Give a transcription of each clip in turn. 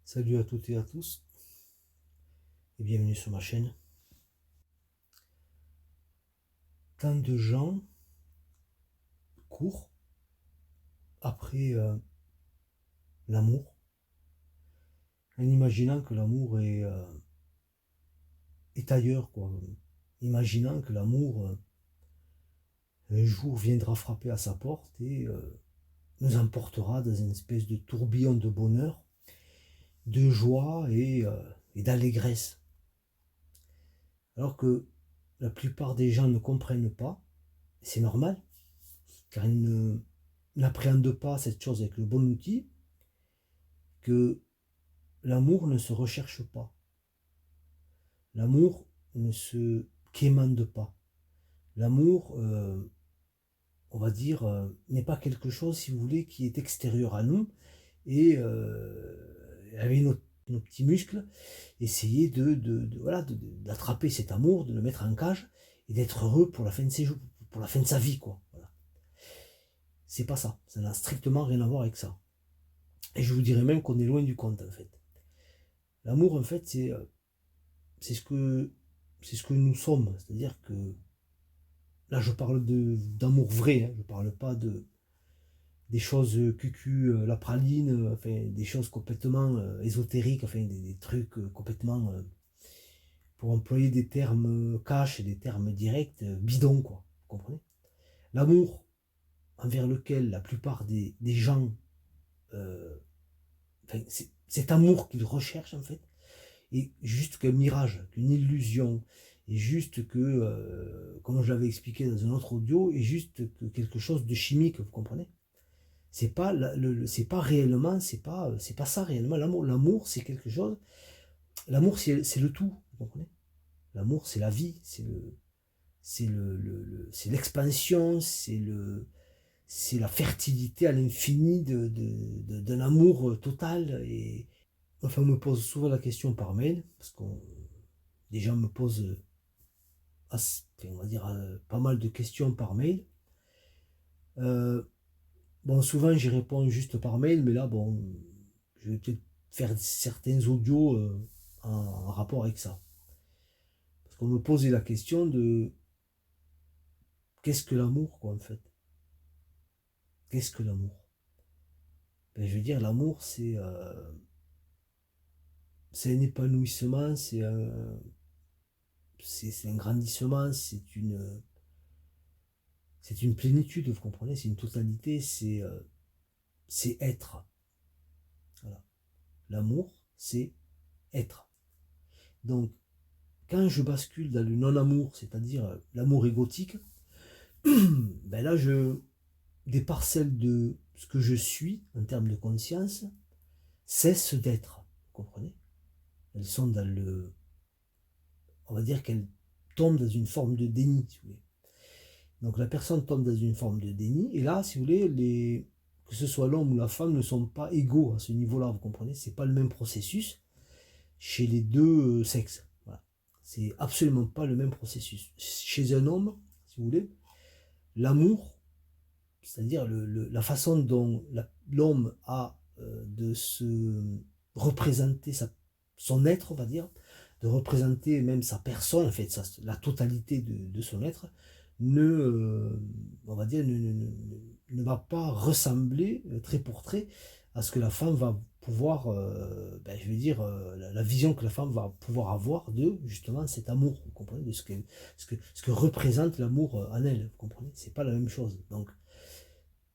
Salut à toutes et à tous et bienvenue sur ma chaîne. Tant de gens courent après l'amour en imaginant que l'amour est ailleurs, quoi. Imaginant que l'amour un jour viendra frapper à sa porte et nous emportera dans une espèce de tourbillon de bonheur, de joie et d'allégresse. Alors que la plupart des gens ne comprennent pas, c'est normal, car ils n'appréhendent pas cette chose avec le bon outil, que l'amour ne se recherche pas. L'amour ne se quémande pas. L'amour, on va dire, n'est pas quelque chose, si vous voulez, qui est extérieur à nous et avec nos petits muscles, essayer voilà, d'attraper cet amour, de le mettre en cage et d'être heureux pour la fin de ses jours, pour la fin de sa vie, quoi. Voilà. C'est pas ça. Ça n'a strictement rien à voir avec ça. Et je vous dirais même qu'on est loin du compte, en fait. L'amour, en fait, c'est ce que nous sommes. C'est-à-dire que là, je parle d'amour vrai. Hein, je parle pas des choses cucu, la praline, enfin, des choses complètement ésotériques, enfin, des trucs complètement, pour employer des termes cash et des termes directs, bidons, quoi. Vous comprenez? L'amour envers lequel la plupart des gens, euh, enfin, cet amour qu'ils recherchent, en fait, est juste qu'un mirage, qu'une illusion, et juste que, comme je l'avais expliqué dans un autre audio, est juste que quelque chose de chimique, vous comprenez? C'est pas, c'est pas réellement, c'est pas ça réellement l'amour. L'amour, c'est quelque chose. L'amour, c'est le tout, vous comprenez? L'amour, c'est la vie, c'est l'expansion, c'est la fertilité à l'infini d'un amour total. Et enfin, on me pose souvent la question par mail, parce que des gens me posent on va dire, pas mal de questions par mail. Euh, bon, souvent j'y réponds juste par mail, mais là, bon, je vais peut-être faire certains audios en rapport avec ça. Parce qu'on me posait la question de qu'est-ce que l'amour, quoi, en fait? Qu'est-ce que l'amour? Ben, je veux dire, l'amour, c'est un épanouissement, c'est un grandissement, c'est une plénitude, vous comprenez? C'est une totalité, c'est être. Voilà. L'amour, c'est être. Donc, quand je bascule dans le non-amour, c'est-à-dire l'amour égotique, ben là, des parcelles de ce que je suis en termes de conscience cessent d'être. Vous comprenez? Elles sont dans le. On va dire qu'elles tombent dans une forme de déni, si vous voulez. Donc la personne tombe dans une forme de déni, et là, si vous voulez, que ce soit l'homme ou la femme ne sont pas égaux à ce niveau-là, vous comprenez? C'est pas le même processus chez les deux sexes. Voilà. C'est absolument pas le même processus. Chez un homme, si vous voulez, l'amour, c'est-à-dire la façon dont l'homme a de se représenter son être, on va dire, de représenter même sa personne, en fait, la totalité de son être, on va dire, ne va pas ressembler trait pour trait à ce que la femme va pouvoir, je veux dire, la vision que la femme va pouvoir avoir de justement cet amour, vous comprenez, de ce que représente l'amour en elle, vous comprenez, c'est pas la même chose. Donc,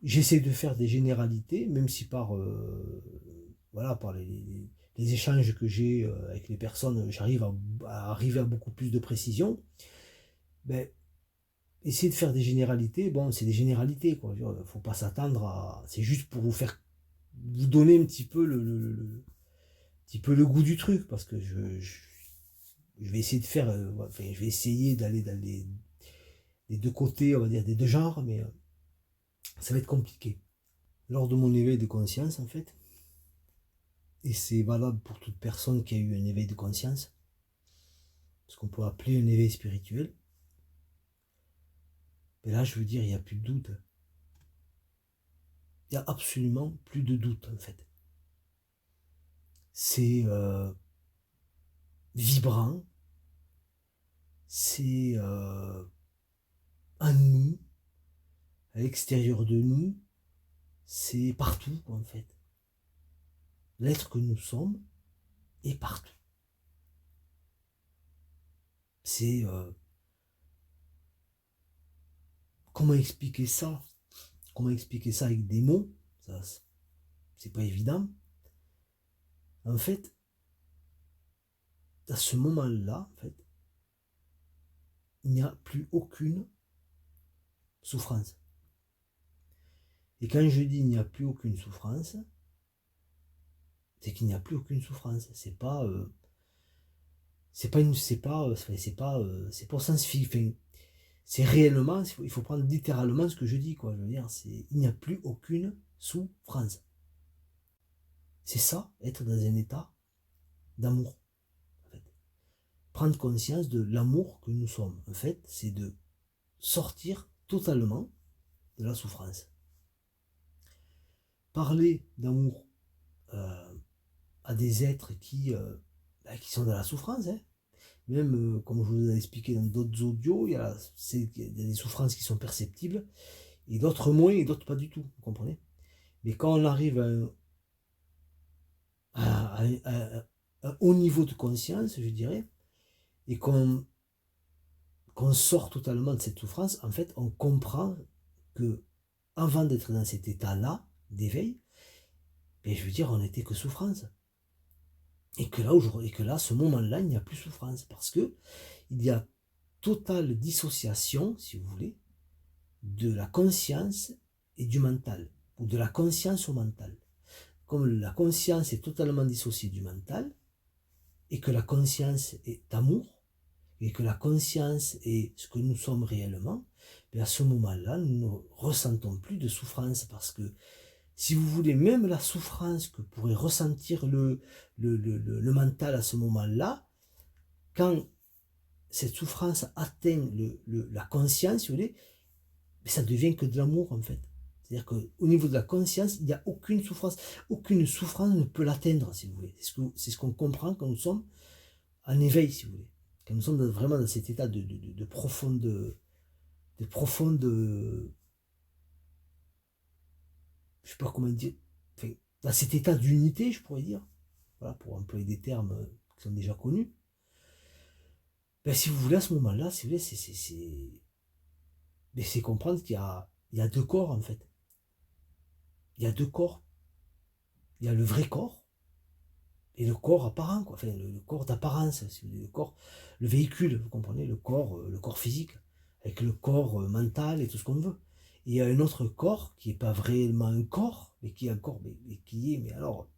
j'essaie de faire des généralités, même si voilà, par les échanges que j'ai avec les personnes, j'arrive à arriver à beaucoup plus de précision. Ben, essayer de faire des généralités, bon, c'est des généralités, quoi. Il ne faut pas s'attendre à. C'est juste pour vous donner un petit peu petit peu le goût du truc, parce que je vais essayer de faire. Enfin, je vais essayer d'aller dans les deux côtés, on va dire, des deux genres, mais ça va être compliqué. Lors de mon éveil de conscience, en fait, et c'est valable pour toute personne qui a eu un éveil de conscience, ce qu'on peut appeler un éveil spirituel, mais là, je veux dire, il n'y a plus de doute. Il n'y a absolument plus de doute, en fait. c'est vibrant, c'est en nous, à l'extérieur de nous, c'est partout en fait. L'être que nous sommes est partout. C'est comment expliquer ça? Comment expliquer ça avec des mots? Ça, c'est pas évident. En fait, à ce moment-là, en fait, il n'y a plus aucune souffrance. Et quand je dis il n'y a plus aucune souffrance, c'est qu'il n'y a plus aucune souffrance. C'est pas au sens physique. C'est réellement, il faut prendre littéralement ce que je dis, quoi. Je veux dire, il n'y a plus aucune souffrance. C'est ça, être dans un état d'amour. En fait. Prendre conscience de l'amour que nous sommes. En fait, c'est de sortir totalement de la souffrance. Parler d'amour à des êtres qui sont dans la souffrance, hein. Même, comme je vous ai expliqué dans d'autres audios, il y a des souffrances qui sont perceptibles, et d'autres moins, et d'autres pas du tout, vous comprenez? Mais quand on arrive à un haut niveau de conscience, je dirais, et qu'on sort totalement de cette souffrance, en fait, on comprend que avant d'être dans cet état-là, d'éveil, ben, je veux dire, on n'était que souffrance. Et que là, à ce moment-là, il n'y a plus souffrance, parce que il y a totale dissociation, si vous voulez, de la conscience et du mental, ou de la conscience au mental. Comme la conscience est totalement dissociée du mental, et que la conscience est amour, et que la conscience est ce que nous sommes réellement, à ce moment-là, nous ne ressentons plus de souffrance, parce que, si vous voulez, même la souffrance que pourrait ressentir le mental à ce moment-là, quand cette souffrance atteint la conscience, si vous voulez, ça devient que de l'amour en fait. C'est-à-dire qu'au niveau de la conscience, il n'y a aucune souffrance. Aucune souffrance ne peut l'atteindre, si vous voulez. C'est ce qu'on comprend quand nous sommes en éveil, si vous voulez. Quand nous sommes vraiment dans cet état de profonde... je sais pas comment dire... Enfin, dans cet état d'unité, je pourrais dire. Voilà, pour employer des termes qui sont déjà connus. Ben, si vous voulez, à ce moment-là, si vous voulez, c'est comprendre qu'il y a deux corps, en fait. Il y a deux corps. Il y a le vrai corps et le corps apparent, quoi. Enfin, le corps d'apparence, le corps, le véhicule, vous comprenez, le corps physique, avec le corps mental et tout ce qu'on veut. Et il y a un autre corps qui n'est pas vraiment un corps, mais qui est un corps, mais alors,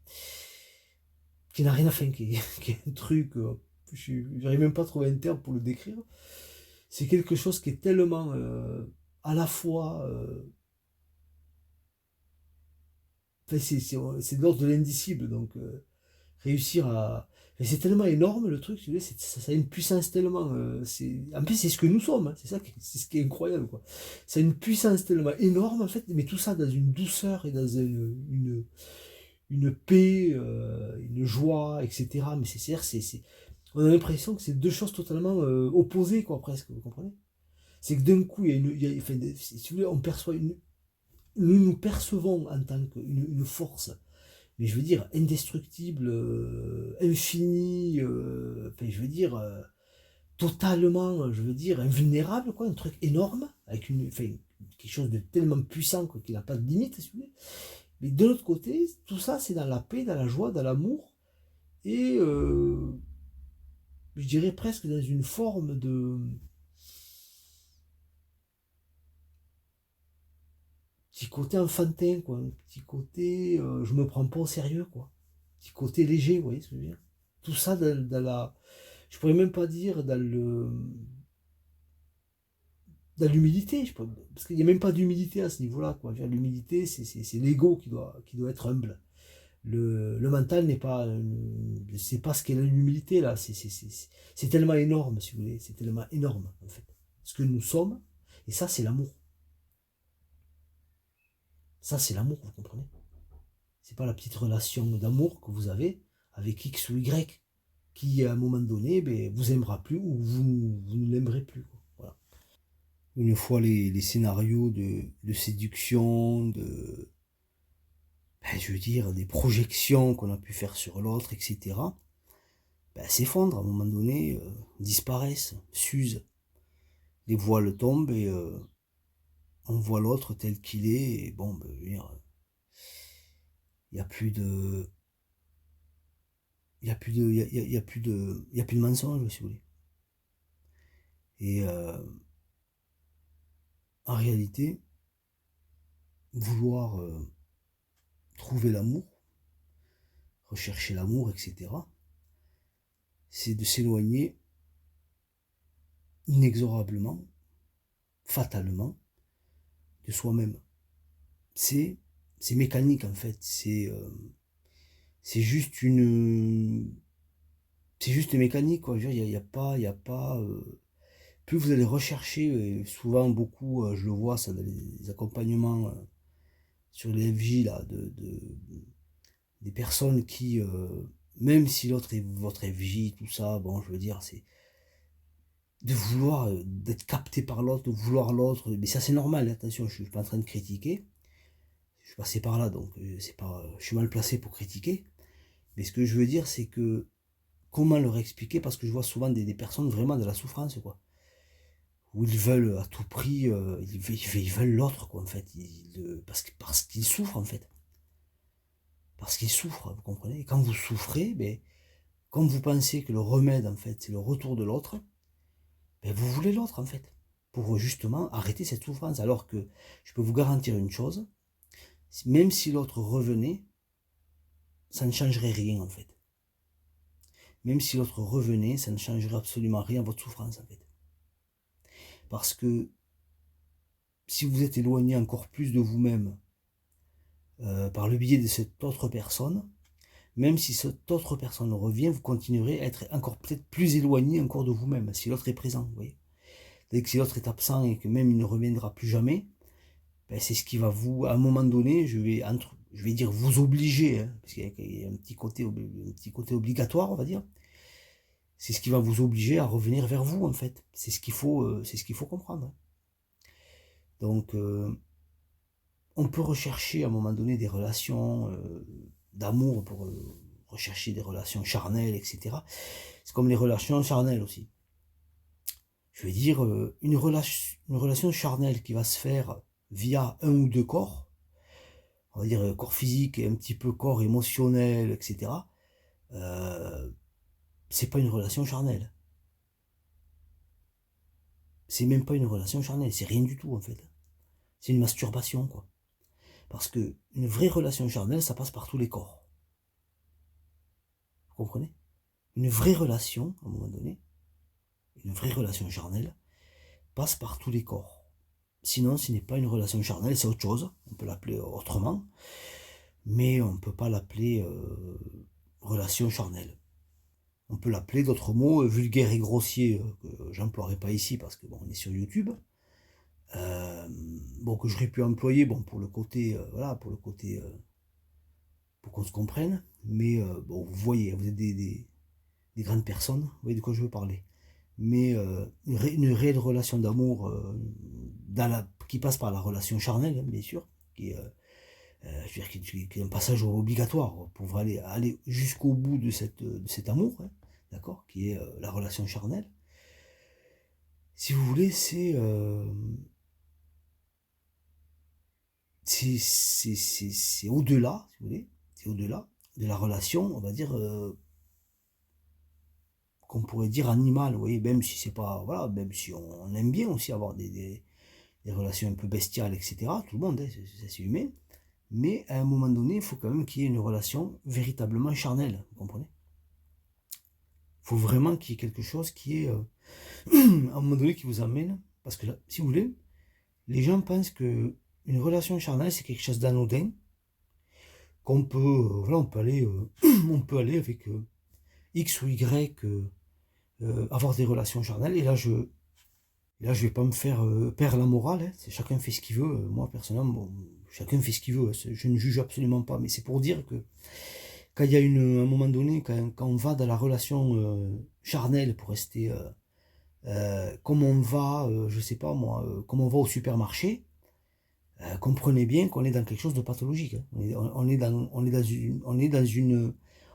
qui n'a rien à faire, qui est un truc, je n'arrive même pas à trouver un terme pour le décrire. C'est quelque chose qui est tellement à la fois c'est de l'ordre de l'indicible, donc réussir à... c'est tellement énorme le truc, tu sais, ça a une puissance tellement... en plus, c'est ce que nous sommes, hein, c'est ce qui est incroyable, quoi. Ça a une puissance tellement énorme, en fait, mais tout ça dans une douceur et dans une paix, une joie, etc. Mais on a l'impression que c'est deux choses totalement opposées, quoi, presque, vous comprenez? C'est que d'un coup, enfin, si vous voulez, on perçoit nous percevons en tant qu'une force, mais je veux dire indestructible, infinie, enfin, je veux dire totalement, je veux dire invulnérable, quoi, un truc énorme, avec enfin, quelque chose de tellement puissant quoi, qu'il n'a pas de limite, si vous voulez. Mais de l'autre côté, tout ça c'est dans la paix, dans la joie, dans l'amour, et je dirais presque dans une forme de petit côté enfantin, quoi. Un petit côté, je me prends pas au sérieux, quoi. Petit côté léger, vous voyez ce que je veux dire? Tout ça dans la... Je pourrais même pas dire dans l'humilité, parce qu'il n'y a même pas d'humilité à ce niveau-là, quoi. L'humilité, c'est l'ego qui doit être humble. Le mental n'est pas... c'est pas ce qu'est l'humilité, là. C'est tellement énorme, si vous voulez. C'est tellement énorme, en fait. Ce que nous sommes, et ça, c'est l'amour. Ça, c'est l'amour, vous comprenez? C'est pas la petite relation d'amour que vous avez avec X ou Y, qui à un moment donné ben, vous aimera plus ou vous ne l'aimerez plus. Voilà. Une fois les scénarios de séduction, je veux dire, des projections qu'on a pu faire sur l'autre, etc., s'effondrent à un moment donné, disparaissent, s'usent. Les voiles tombent et on voit l'autre tel qu'il est, et bon, il n'y a plus de. Il n'y a plus de. Il y a plus de. Il y a plus de mensonges, si vous voulez. Et en réalité, vouloir trouver l'amour, rechercher l'amour, etc., c'est de s'éloigner inexorablement, fatalement, de soi-même. C'est mécanique en fait, c'est juste une. C'est juste mécanique, quoi. Je veux dire, il y a pas plus vous allez rechercher, et souvent beaucoup, je le vois ça dans les accompagnements sur les FJ là, des personnes qui, même si l'autre est votre FJ, tout ça, bon, je veux dire, c'est de vouloir, d'être capté par l'autre, de vouloir l'autre, mais ça c'est normal, attention, je suis pas en train de critiquer, je suis passé par là, donc c'est pas, je suis mal placé pour critiquer, mais ce que je veux dire, c'est que, comment leur expliquer, parce que je vois souvent des personnes vraiment de la souffrance, quoi, où ils veulent à tout prix, ils veulent l'autre, quoi, en fait, parce qu'ils souffrent, en fait. Parce qu'ils souffrent, vous comprenez? Et quand vous souffrez, comme vous pensez que le remède, en fait, c'est le retour de l'autre, vous voulez l'autre, en fait, pour justement arrêter cette souffrance. Alors que je peux vous garantir une chose, même si l'autre revenait, ça ne changerait rien, en fait. Même si l'autre revenait, ça ne changerait absolument rien à votre souffrance, en fait. Parce que si vous êtes éloigné encore plus de vous-même par le biais de cette autre personne, même si cette autre personne revient, vous continuerez à être encore peut-être plus éloigné encore de vous-même, si l'autre est présent, vous voyez. Dès que si l'autre est absent et que même il ne reviendra plus jamais, c'est ce qui va vous, à un moment donné, je vais dire vous obliger, hein, parce qu'il y a un petit côté obligatoire, on va dire. C'est ce qui va vous obliger à revenir vers vous, en fait. C'est ce qu'il faut comprendre. Donc, on peut rechercher à un moment donné des relations d'amour pour rechercher des relations charnelles, etc. C'est comme les relations charnelles aussi. Je veux dire, une relation charnelle qui va se faire via un ou deux corps, on va dire corps physique et un petit peu corps émotionnel, etc., c'est pas une relation charnelle. C'est même pas une relation charnelle, c'est rien du tout en fait. C'est une masturbation, quoi. Parce que une vraie relation charnelle, ça passe par tous les corps. Vous comprenez? Une vraie relation, à un moment donné, une vraie relation charnelle, passe par tous les corps. Sinon, ce n'est pas une relation charnelle, c'est autre chose. On peut l'appeler autrement, mais on ne peut pas l'appeler relation charnelle. On peut l'appeler d'autres mots vulgaires et grossiers que j'emploierai pas ici parce que bon, on est sur YouTube. Que j'aurais pu employer pour le côté pour qu'on se comprenne, mais vous voyez, vous êtes des grandes personnes, vous voyez de quoi je veux parler. Mais une réelle relation d'amour qui passe par la relation charnelle, hein, bien sûr, qui est un passage obligatoire pour pouvoir aller jusqu'au bout de cet amour, hein, d'accord, qui est la relation charnelle. Si vous voulez, c'est au-delà, si vous voulez, c'est au-delà de la relation, on va dire, qu'on pourrait dire animale, vous voyez, même si c'est pas, voilà, même si on aime bien aussi avoir des relations un peu bestiales, etc., tout le monde, hein, c'est humain, mais à un moment donné, il faut quand même qu'il y ait une relation véritablement charnelle, vous comprenez? Il faut vraiment qu'il y ait quelque chose qui est, à un moment donné, qui vous amène, parce que là, si vous voulez, les gens pensent que une relation charnelle, c'est quelque chose d'anodin, qu'on peut, voilà, on peut aller avec X ou Y, avoir des relations charnelles, et là, je vais pas me faire perdre la morale, hein, chacun fait ce qu'il veut, moi, personnellement, chacun fait ce qu'il veut, je ne juge absolument pas, mais c'est pour dire que quand il y a un moment donné, quand on va dans la relation charnelle pour rester, comme on va, je sais pas moi, comme on va au supermarché, comprenez bien qu'on est dans quelque chose de pathologique, hein.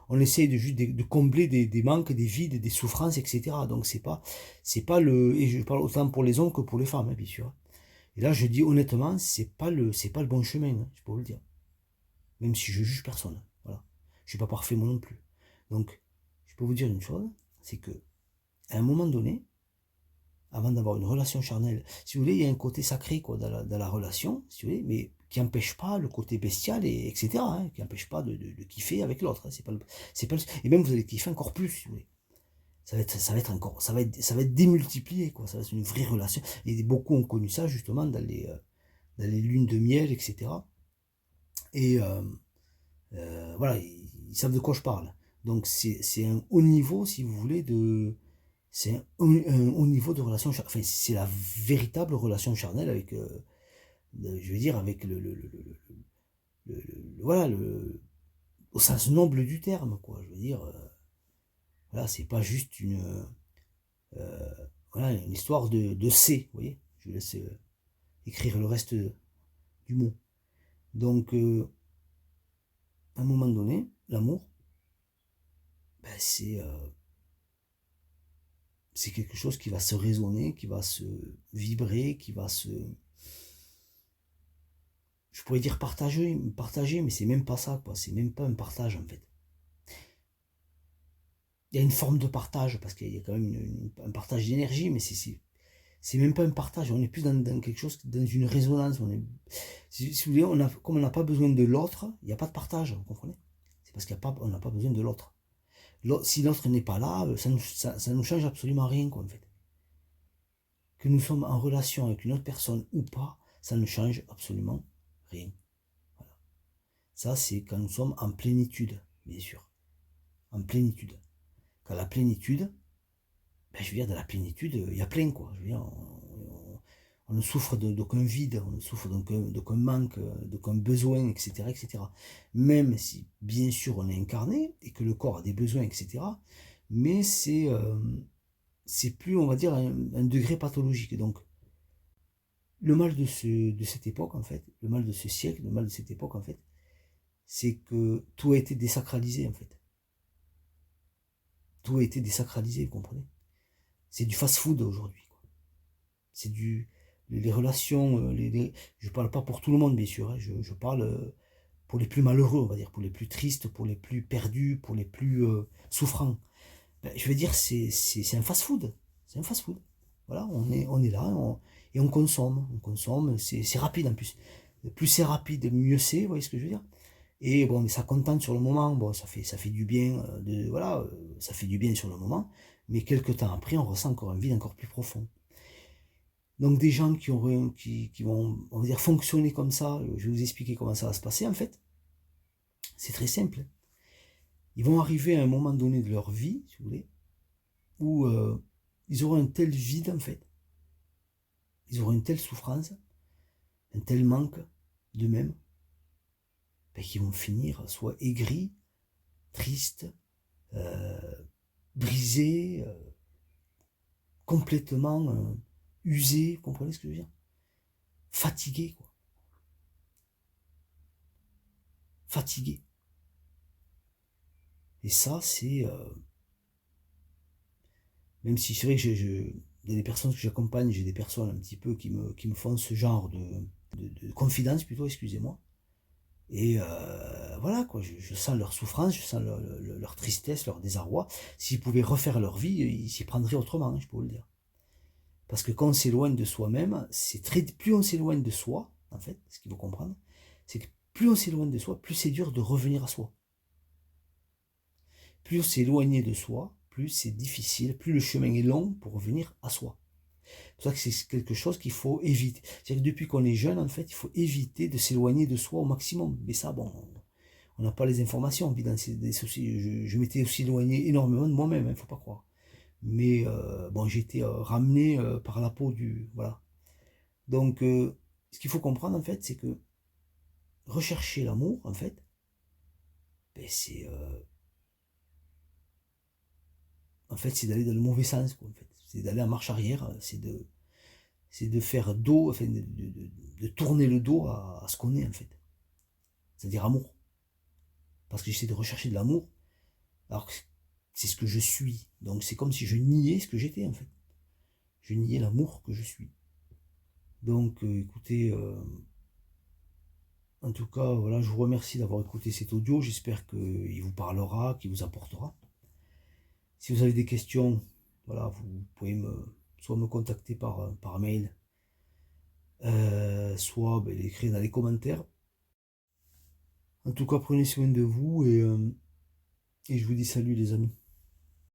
On essaie de juste de combler des manques, des vides, des souffrances, etc. Donc c'est pas et je parle autant pour les hommes que pour les femmes, hein, bien sûr. Et là, je dis honnêtement, c'est pas le bon chemin, hein, je peux vous le dire. Même si je juge personne, voilà. Je suis pas parfait moi non plus. Donc, je peux vous dire une chose, c'est que à un moment donné, avant d'avoir une relation charnelle, si vous voulez, il y a un côté sacré quoi, dans la relation, si vous voulez, mais qui n'empêche pas le côté bestial, etc., hein, qui n'empêche pas de kiffer avec l'autre. Hein, et même vous allez kiffer encore plus, si vous voulez. Ça va être démultiplié, quoi. Ça va être une vraie relation. Et beaucoup ont connu ça justement dans les lunes de miel, etc. Et voilà, ils savent de quoi je parle. Donc c'est un haut niveau, si vous voulez, c'est un haut niveau de relation, enfin c'est la véritable relation charnelle avec, je veux dire, avec voilà, au sens noble du terme, quoi. Je veux dire, voilà, c'est pas juste euh, voilà, une histoire de C, vous voyez. Je laisse écrire le reste du mot. Donc, à un moment donné, l'amour, ben, c'est quelque chose qui va se résonner, qui va se vibrer, qui va se... Je pourrais dire partager, mais c'est même pas ça, quoi. C'est même pas un partage, en fait. Il y a une forme de partage, parce qu'il y a quand même un partage d'énergie, mais c'est même pas un partage. On est plus dans quelque chose, dans une résonance. Si vous voulez, comme on n'a pas besoin de l'autre, il n'y a pas de partage, vous comprenez? C'est parce qu'on n'a pas besoin de l'autre. Si l'autre n'est pas là, ça nous change absolument rien, quoi, en fait. Que nous sommes en relation avec une autre personne ou pas, ça ne change absolument rien. Voilà. Ça, c'est quand nous sommes en plénitude, bien sûr. En plénitude. Quand la plénitude, ben, je veux dire, dans la plénitude, il y a plein, quoi. Je veux dire, on ne souffre d'aucun vide, on ne souffre d'aucun manque, d'aucun besoin, etc., etc. Même si, bien sûr, on est incarné et que le corps a des besoins, etc., mais c'est plus, on va dire, un degré pathologique. Donc, le mal de cette époque, en fait, le mal de ce siècle, le mal de cette époque, en fait, c'est que tout a été désacralisé, en fait. Tout a été désacralisé, vous comprenez? C'est du fast-food aujourd'hui, quoi. C'est les relations, je parle pas pour tout le monde, bien sûr, hein, je parle pour les plus malheureux, on va dire, pour les plus tristes, pour les plus perdus, pour les plus souffrants. Ben, je veux dire, c'est un fast-food. C'est un fast-food. Voilà, on est là et on consomme. On consomme, c'est rapide en plus. Plus c'est rapide, mieux c'est, vous voyez ce que je veux dire? Et bon, ça contente sur le moment, bon, ça fait du bien, voilà, ça fait du bien sur le moment, mais quelques temps après, on ressent encore un vide encore plus profond. Donc des gens qui vont, on va dire, fonctionner comme ça, je vais vous expliquer comment ça va se passer en fait. C'est très simple. Ils vont arriver à un moment donné de leur vie, si vous voulez, où ils auront un tel vide en fait, ils auront une telle souffrance, un tel manque d'eux-mêmes, ben, qu'ils vont finir soit aigris, tristes, euh, brisés, complètement usés, vous comprenez ce que je veux dire? Fatigués, quoi. Fatigués. Et ça, c'est... même si c'est vrai que il y a des personnes que j'accompagne, j'ai des personnes un petit peu qui me font ce genre de confidence plutôt, excusez-moi. Et voilà, quoi, je sens leur souffrance, je sens leur tristesse, leur désarroi. S'ils pouvaient refaire leur vie, ils s'y prendraient autrement, hein, je peux vous le dire. Parce que quand on s'éloigne de soi-même, plus on s'éloigne de soi, en fait, ce qu'il faut comprendre, c'est que plus on s'éloigne de soi, plus c'est dur de revenir à soi. Plus on s'est éloigné de soi, plus c'est difficile, plus le chemin est long pour revenir à soi. C'est pour ça que c'est quelque chose qu'il faut éviter. C'est-à-dire que depuis qu'on est jeune, en fait, il faut éviter de s'éloigner de soi au maximum. Mais ça, bon, on n'a pas les informations. Je m'étais aussi éloigné énormément de moi-même, il ne faut pas croire. Mais bon, j'ai été ramené par la peau du... Voilà. Donc, ce qu'il faut comprendre, en fait, c'est que rechercher l'amour, en fait, ben en fait, c'est d'aller dans le mauvais sens, quoi, en fait. C'est d'aller en marche arrière, c'est de faire dos, enfin, de tourner le dos à ce qu'on est, en fait. C'est-à-dire amour. Parce que j'essaie de rechercher de l'amour, alors que c'est ce que je suis. Donc c'est comme si je niais ce que j'étais, en fait. Je niais l'amour que je suis. Donc, écoutez, en tout cas, voilà, je vous remercie d'avoir écouté cet audio. J'espère qu'il vous parlera, qu'il vous apportera. Si vous avez des questions, voilà, vous pouvez soit me contacter par mail, soit ben, l'écrire dans les commentaires. En tout cas, prenez soin de vous et je vous dis salut les amis.